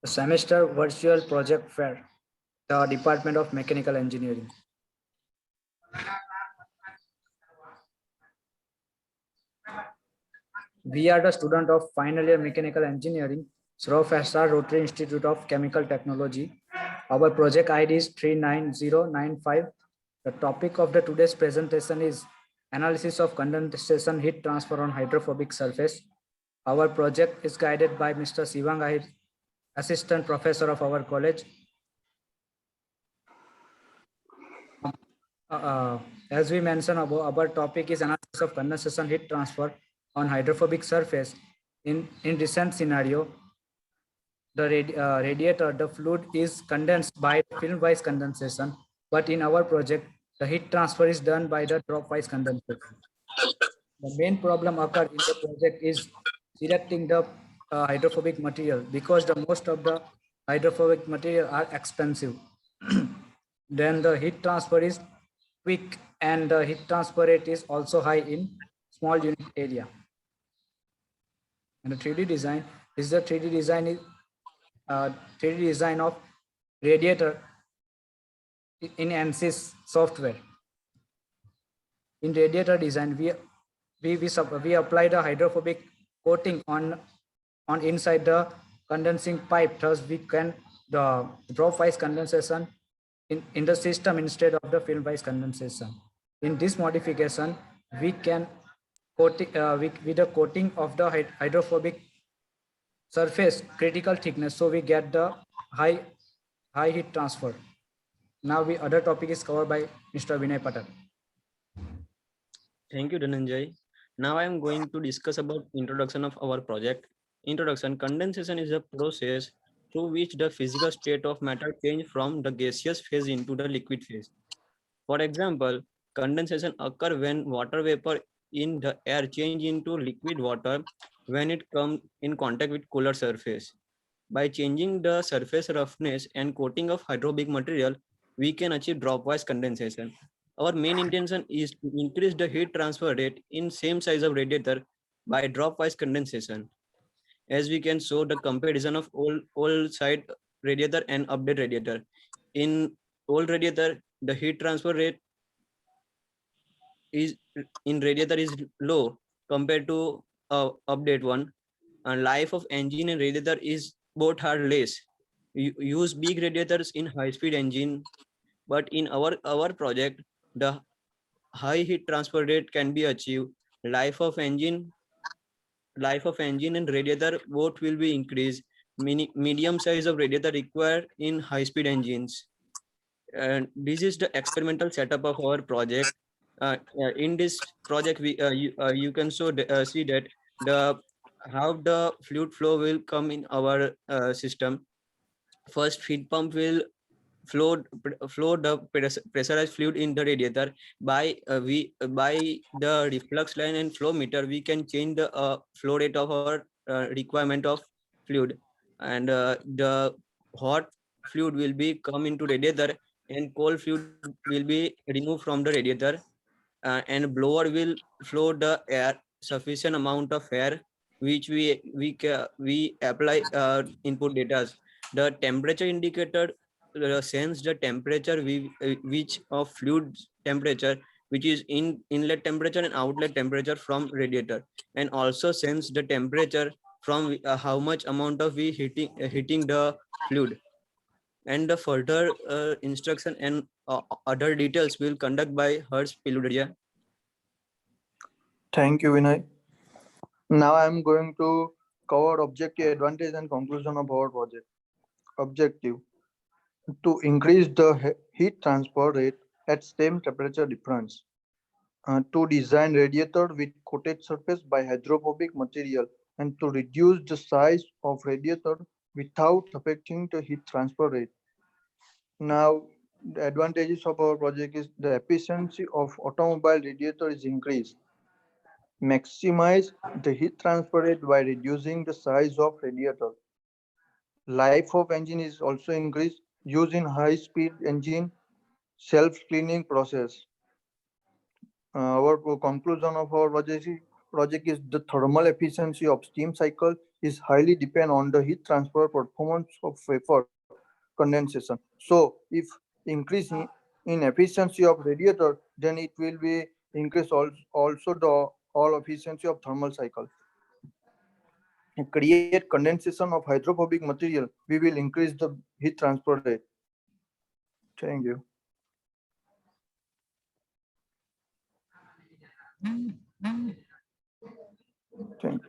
Semester virtual project fair, the Department of Mechanical Engineering. We are the student of final year mechanical engineering, SROFSR Rotary Institute of Chemical Technology. Our project ID is 39095. The topic of the today's presentation is analysis of condensation heat transfer on hydrophobic surface. Our project is guided by Mr. Sivang Ahir, assistant professor of our college. As we mentioned above, our topic is analysis of condensation heat transfer on hydrophobic surface. In recent scenario, the radiator, the fluid is condensed by film-wise condensation, but in our project, the heat transfer is done by the drop-wise condensation. The main problem occurred in the project is selecting the hydrophobic material because the most of the hydrophobic material are expensive. Then the heat transfer is quick and the heat transfer rate is also high in small unit area. And the 3D design is the 3D design of radiator in ANSYS software. In radiator design, we apply the hydrophobic coating on inside the condensing pipe. Thus, we can the drop-wise condensation in the system instead of the film-wise condensation. In this modification, we can coating with the coating of the hydrophobic surface critical thickness, so we get the high heat transfer. Now, other topic is covered by Mr. Vinay Patel. Thank you, Dhananjay. Now I am going to discuss about introduction of our project. Introduction: condensation is a process through which the physical state of matter change from the gaseous phase into the liquid phase. For example, condensation occurs when water vapor in the air change into liquid water when it comes in contact with cooler surface. By changing the surface roughness and coating of hydrophobic material, we can achieve dropwise condensation. Our main intention is to increase the heat transfer rate in same size of radiator by dropwise condensation. As we can show the comparison of old side radiator and update radiator. In old radiator, the heat transfer rate is in radiator is low compared to update one. And life of engine and radiator is both are less. You use big radiators in high speed engine, but in our project the high heat transfer rate can be achieved. Life of engine and radiator both will be increased. Medium size of radiator required in high speed engines. And this is the experimental setup of our project. In this project, you can see that how the fluid flow will come in our system. First, feed pump will flow the pressurized fluid in the radiator. By the reflux line and flow meter, we can change the flow rate of our requirement of fluid, and the hot fluid will be come into radiator and cold fluid will be removed from the radiator, and blower will flow the air, sufficient amount of air, which we apply input data. The temperature indicator sense the temperature which of fluid temperature, which is inlet temperature and outlet temperature from radiator, and also sense the temperature from how much amount of we heating the fluid. And the further instruction and other details will conduct by Harsh Piludia. Thank you, Vinay. Now I am going to cover objective, advantage, and conclusion of our project. Objective: to increase the heat transfer rate at same temperature difference. To design radiator with coated surface by hydrophobic material and to reduce the size of radiator without affecting the heat transfer rate. Now, the advantages of our project is the efficiency of automobile radiator is increased. Maximize the heat transfer rate by reducing the size of radiator. Life of engine is also increased used in high-speed engine self-cleaning process. Our conclusion of our project is the thermal efficiency of steam cycle is highly depend on the heat transfer performance of vapor condensation. So if increase in efficiency of radiator, then it will be increase also the all efficiency of thermal cycle. Create condensation of hydrophobic material, we will increase the heat transfer rate. Thank you. Thank you.